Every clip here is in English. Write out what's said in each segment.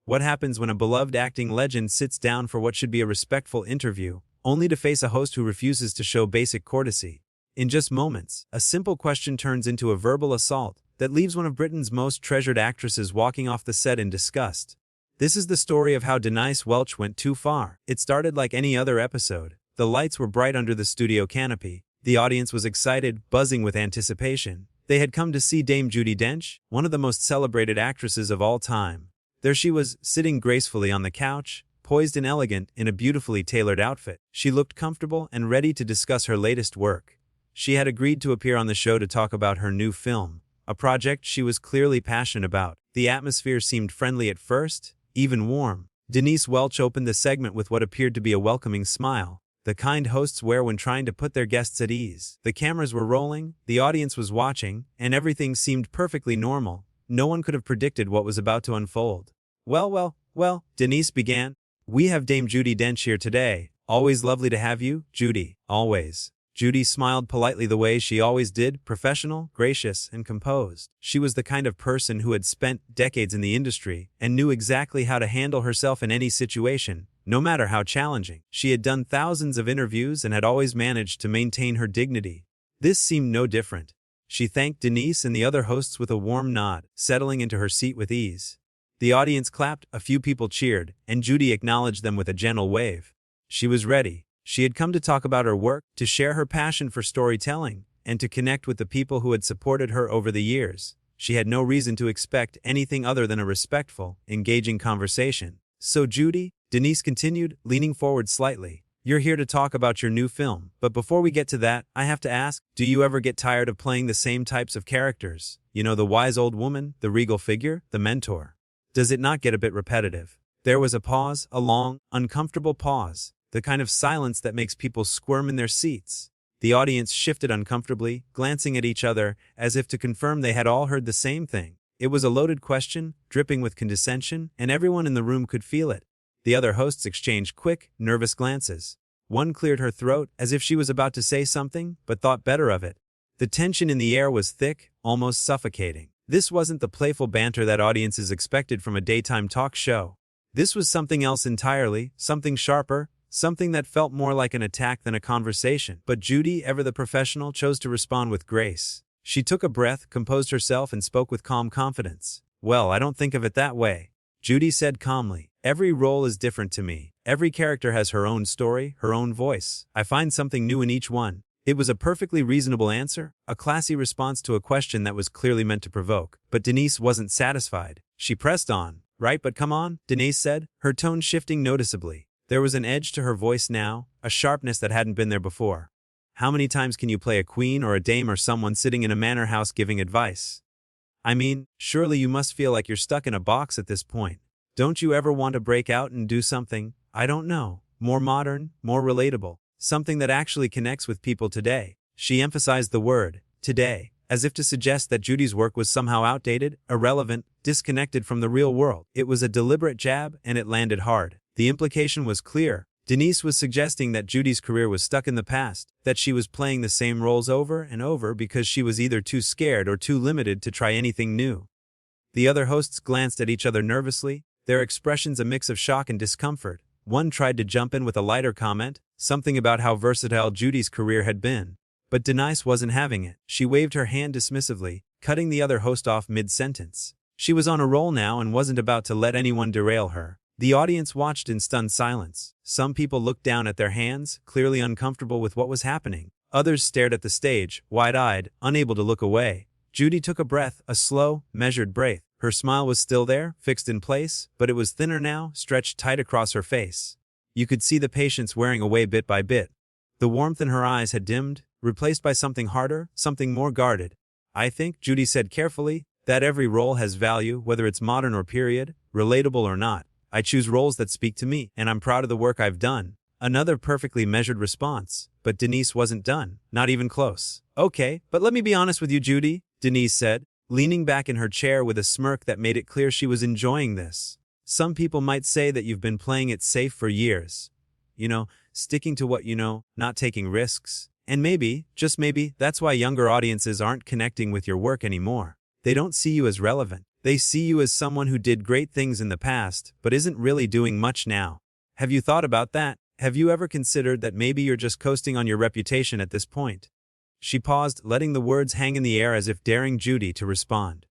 What happens when a beloved acting legend sits down for what should be a respectful interview, only to face a host who refuses to show basic courtesy? In just moments, a simple question turns into a verbal assault that leaves one of Britain's most treasured actresses walking off the set in disgust. This is the story of how Denise Welch went too far. It started like any other episode. The lights were bright under the studio canopy. The audience was excited, buzzing with anticipation. They had come to see Dame Judi Dench, one of the most celebrated actresses of all time. There she was, sitting gracefully on the couch, poised and elegant in a beautifully tailored outfit. She looked comfortable and ready to discuss her latest work. She had agreed to appear on the show to talk about her new film, a project she was clearly passionate about. The atmosphere seemed friendly at first, even warm. Denise Welch opened the segment with what appeared to be a welcoming smile, the kind hosts wear when trying to put their guests at ease. The cameras were rolling, the audience was watching, and everything seemed perfectly normal. No one could have predicted what was about to unfold. Well, Denise began. We have Dame Judi Dench here today. Always lovely to have you, Judi, always. Judi smiled politely the way she always did, professional, gracious, and composed. She was the kind of person who had spent decades in the industry and knew exactly how to handle herself in any situation, no matter how challenging. She had done thousands of interviews and had always managed to maintain her dignity. This seemed no different. She thanked Denise and the other hosts with a warm nod, settling into her seat with ease. The audience clapped, a few people cheered, and Judi acknowledged them with a gentle wave. She was ready. She had come to talk about her work, to share her passion for storytelling, and to connect with the people who had supported her over the years. She had no reason to expect anything other than a respectful, engaging conversation. So Judi, Denise continued, leaning forward slightly, you're here to talk about your new film, but before we get to that, I have to ask, do you ever get tired of playing the same types of characters? You know, the wise old woman, the regal figure, the mentor. Does it not get a bit repetitive? There was a pause, a long, uncomfortable pause. The kind of silence that makes people squirm in their seats. The audience shifted uncomfortably, glancing at each other, as if to confirm they had all heard the same thing. It was a loaded question, dripping with condescension, and everyone in the room could feel it. The other hosts exchanged quick, nervous glances. One cleared her throat, as if she was about to say something, but thought better of it. The tension in the air was thick, almost suffocating. This wasn't the playful banter that audiences expected from a daytime talk show. This was something else entirely, something sharper, something that felt more like an attack than a conversation. But Judi, ever the professional, chose to respond with grace. She took a breath, composed herself, and spoke with calm confidence. Well, I don't think of it that way. Judi said calmly. Every role is different to me. Every character has her own story, her own voice. I find something new in each one. It was a perfectly reasonable answer, a classy response to a question that was clearly meant to provoke. But Denise wasn't satisfied. She pressed on. Right, but come on, Denise said, her tone shifting noticeably. There was an edge to her voice now, a sharpness that hadn't been there before. How many times can you play a queen or a dame or someone sitting in a manor house giving advice? I mean, surely you must feel like you're stuck in a box at this point. Don't you ever want to break out and do something, I don't know, more modern, more relatable, something that actually connects with people today? She emphasized the word, today, as if to suggest that Judi's work was somehow outdated, irrelevant, disconnected from the real world. It was a deliberate jab, and it landed hard. The implication was clear. Denise was suggesting that Judi's career was stuck in the past, that she was playing the same roles over and over because she was either too scared or too limited to try anything new. The other hosts glanced at each other nervously, their expressions a mix of shock and discomfort. One tried to jump in with a lighter comment, something about how versatile Judi's career had been. But Denise wasn't having it. She waved her hand dismissively, cutting the other host off mid-sentence. She was on a roll now and wasn't about to let anyone derail her. The audience watched in stunned silence. Some people looked down at their hands, clearly uncomfortable with what was happening. Others stared at the stage, wide-eyed, unable to look away. Judi took a breath, a slow, measured breath. Her smile was still there, fixed in place, but it was thinner now, stretched tight across her face. You could see the patience wearing away bit by bit. The warmth in her eyes had dimmed, replaced by something harder, something more guarded. I think, Judi said carefully, that every role has value, whether it's modern or period, relatable or not. I choose roles that speak to me, and I'm proud of the work I've done. Another perfectly measured response, but Denise wasn't done, not even close. Okay, but let me be honest with you, Judi, Denise said, leaning back in her chair with a smirk that made it clear she was enjoying this. Some people might say that you've been playing it safe for years. You know, sticking to what you know, not taking risks. And maybe, just maybe, that's why younger audiences aren't connecting with your work anymore. They don't see you as relevant. They see you as someone who did great things in the past, but isn't really doing much now. Have you thought about that? Have you ever considered that maybe you're just coasting on your reputation at this point? She paused, letting the words hang in the air as if daring Judi to respond.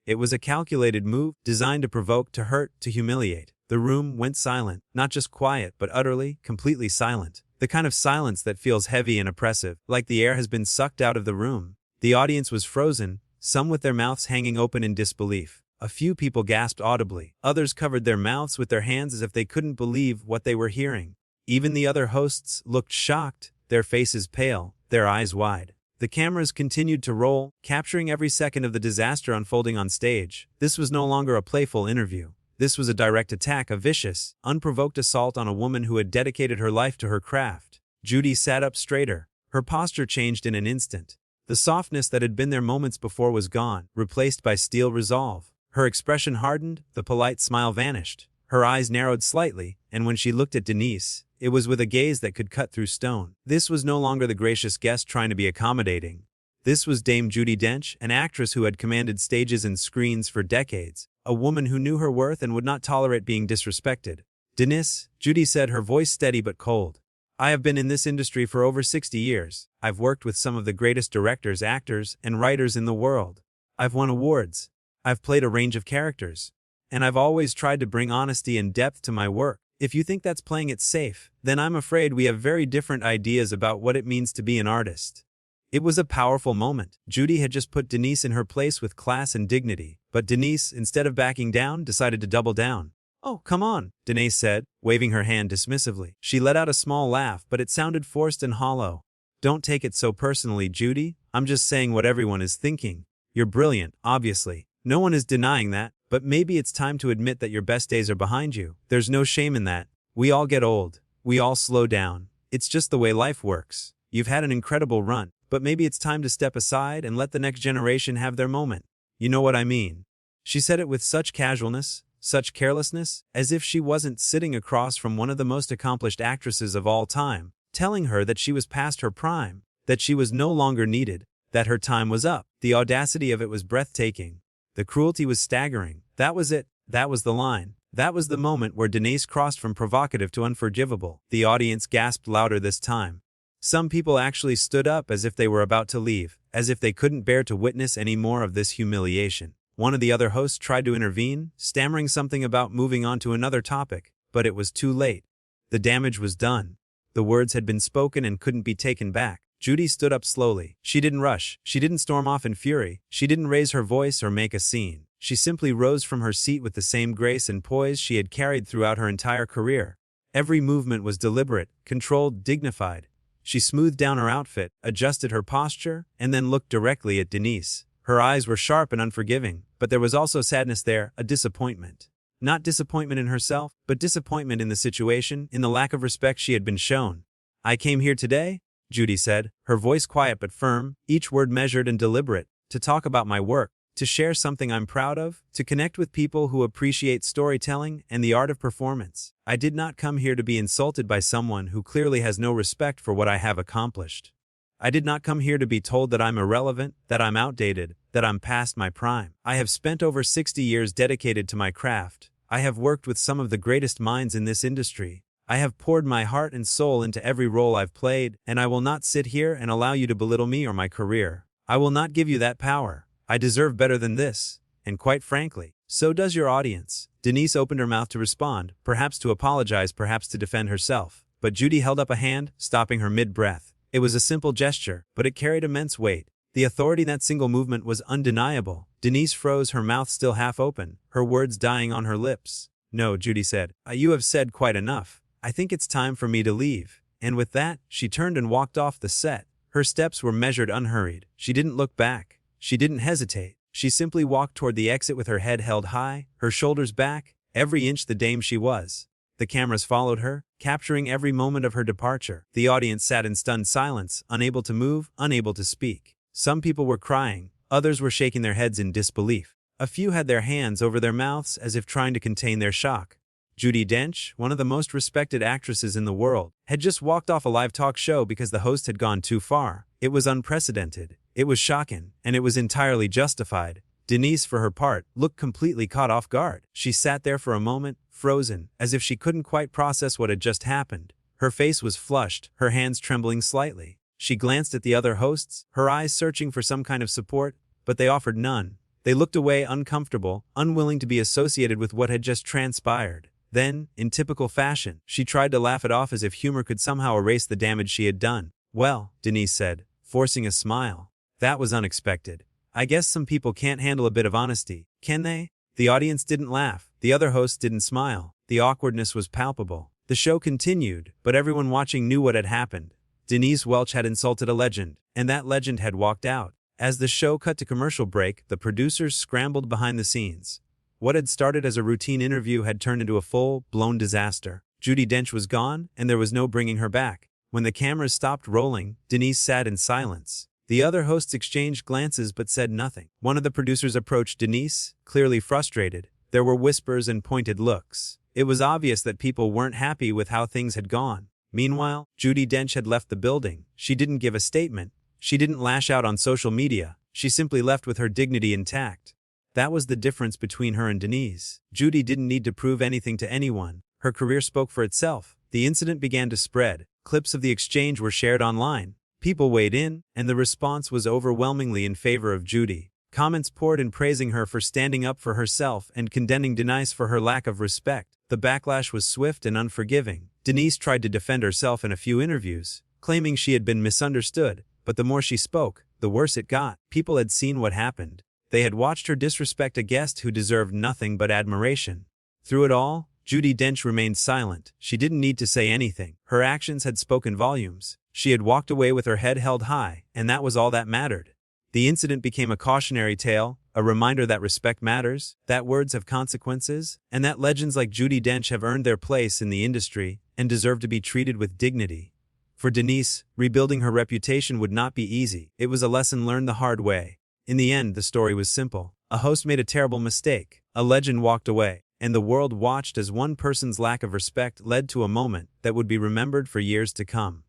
It was a calculated move, designed to provoke, to hurt, to humiliate. The room went silent, not just quiet, but utterly, completely silent. The kind of silence that feels heavy and oppressive, like the air has been sucked out of the room. The audience was frozen, some with their mouths hanging open in disbelief. A few people gasped audibly. Others covered their mouths with their hands as if they couldn't believe what they were hearing. Even the other hosts looked shocked, their faces pale, their eyes wide. The cameras continued to roll, capturing every second of the disaster unfolding on stage. This was no longer a playful interview. This was a direct attack, a vicious, unprovoked assault on a woman who had dedicated her life to her craft. Judi sat up straighter. Her posture changed in an instant. The softness that had been there moments before was gone, replaced by steel resolve. Her expression hardened, the polite smile vanished. Her eyes narrowed slightly, and when she looked at Denise, it was with a gaze that could cut through stone. This was no longer the gracious guest trying to be accommodating. This was Dame Judi Dench, an actress who had commanded stages and screens for decades, a woman who knew her worth and would not tolerate being disrespected. Denise, Judi said, her voice steady but cold. I have been in this industry for over 60 years. I've worked with some of the greatest directors, actors, and writers in the world. I've won awards. I've played a range of characters. And I've always tried to bring honesty and depth to my work. If you think that's playing it safe, then I'm afraid we have very different ideas about what it means to be an artist. It was a powerful moment. Judi had just put Denise in her place with class and dignity, but Denise, instead of backing down, decided to double down. Oh, come on, Denise said, waving her hand dismissively. She let out a small laugh, but it sounded forced and hollow. Don't take it so personally, Judi. I'm just saying what everyone is thinking. You're brilliant, obviously. No one is denying that, but maybe it's time to admit that your best days are behind you. There's no shame in that. We all get old. We all slow down. It's just the way life works. You've had an incredible run, but maybe it's time to step aside and let the next generation have their moment. You know what I mean? She said it with such casualness, such carelessness, as if she wasn't sitting across from one of the most accomplished actresses of all time, telling her that she was past her prime, that she was no longer needed, that her time was up. The audacity of it was breathtaking. The cruelty was staggering. That was it. That was the line. That was the moment where Denise crossed from provocative to unforgivable. The audience gasped louder this time. Some people actually stood up as if they were about to leave, as if they couldn't bear to witness any more of this humiliation. One of the other hosts tried to intervene, stammering something about moving on to another topic, but it was too late. The damage was done. The words had been spoken and couldn't be taken back. Judi stood up slowly. She didn't rush. She didn't storm off in fury. She didn't raise her voice or make a scene. She simply rose from her seat with the same grace and poise she had carried throughout her entire career. Every movement was deliberate, controlled, dignified. She smoothed down her outfit, adjusted her posture, and then looked directly at Denise. Her eyes were sharp and unforgiving, but there was also sadness there, a disappointment. Not disappointment in herself, but disappointment in the situation, in the lack of respect she had been shown. I came here today, Judi said, her voice quiet but firm, each word measured and deliberate, to talk about my work, to share something I'm proud of, to connect with people who appreciate storytelling and the art of performance. I did not come here to be insulted by someone who clearly has no respect for what I have accomplished. I did not come here to be told that I'm irrelevant, that I'm outdated, that I'm past my prime. I have spent over 60 years dedicated to my craft. I have worked with some of the greatest minds in this industry. I have poured my heart and soul into every role I've played, and I will not sit here and allow you to belittle me or my career. I will not give you that power. I deserve better than this, and quite frankly, so does your audience. Denise opened her mouth to respond, perhaps to apologize, perhaps to defend herself, but Judi held up a hand, stopping her mid-breath. It was a simple gesture, but it carried immense weight. The authority in that single movement was undeniable. Denise froze, her mouth still half open, her words dying on her lips. No, Judi said. You have said quite enough. I think it's time for me to leave. And with that, she turned and walked off the set. Her steps were measured, unhurried. She didn't look back. She didn't hesitate. She simply walked toward the exit with her head held high, her shoulders back, every inch the dame she was. The cameras followed her, capturing every moment of her departure. The audience sat in stunned silence, unable to move, unable to speak. Some people were crying. Others were shaking their heads in disbelief. A few had their hands over their mouths as if trying to contain their shock. Judi Dench, one of the most respected actresses in the world, had just walked off a live talk show because the host had gone too far. It was unprecedented. It was shocking, and it was entirely justified. Denise, for her part, looked completely caught off guard. She sat there for a moment, frozen, as if she couldn't quite process what had just happened. Her face was flushed, her hands trembling slightly. She glanced at the other hosts, her eyes searching for some kind of support, but they offered none. They looked away, uncomfortable, unwilling to be associated with what had just transpired. Then, in typical fashion, she tried to laugh it off as if humor could somehow erase the damage she had done. "Well," Denise said, forcing a smile. "That was unexpected. I guess some people can't handle a bit of honesty, can they?" The audience didn't laugh. The other hosts didn't smile. The awkwardness was palpable. The show continued, but everyone watching knew what had happened. Denise Welch had insulted a legend, and that legend had walked out. As the show cut to commercial break, the producers scrambled behind the scenes. What had started as a routine interview had turned into a full-blown disaster. Judi Dench was gone, and there was no bringing her back. When the cameras stopped rolling, Denise sat in silence. The other hosts exchanged glances but said nothing. One of the producers approached Denise, clearly frustrated. There were whispers and pointed looks. It was obvious that people weren't happy with how things had gone. Meanwhile, Judi Dench had left the building. She didn't give a statement. She didn't lash out on social media. She simply left with her dignity intact. That was the difference between her and Denise. Judi didn't need to prove anything to anyone. Her career spoke for itself. The incident began to spread. Clips of the exchange were shared online. People weighed in, and the response was overwhelmingly in favor of Judi. Comments poured in praising her for standing up for herself and condemning Denise for her lack of respect. The backlash was swift and unforgiving. Denise tried to defend herself in a few interviews, claiming she had been misunderstood, but the more she spoke, the worse it got. People had seen what happened. They had watched her disrespect a guest who deserved nothing but admiration. Through it all, Judi Dench remained silent. She didn't need to say anything. Her actions had spoken volumes. She had walked away with her head held high, and that was all that mattered. The incident became a cautionary tale, a reminder that respect matters, that words have consequences, and that legends like Judi Dench have earned their place in the industry and deserve to be treated with dignity. For Denise, rebuilding her reputation would not be easy. It was a lesson learned the hard way. In the end, the story was simple. A host made a terrible mistake. A legend walked away, and the world watched as one person's lack of respect led to a moment that would be remembered for years to come.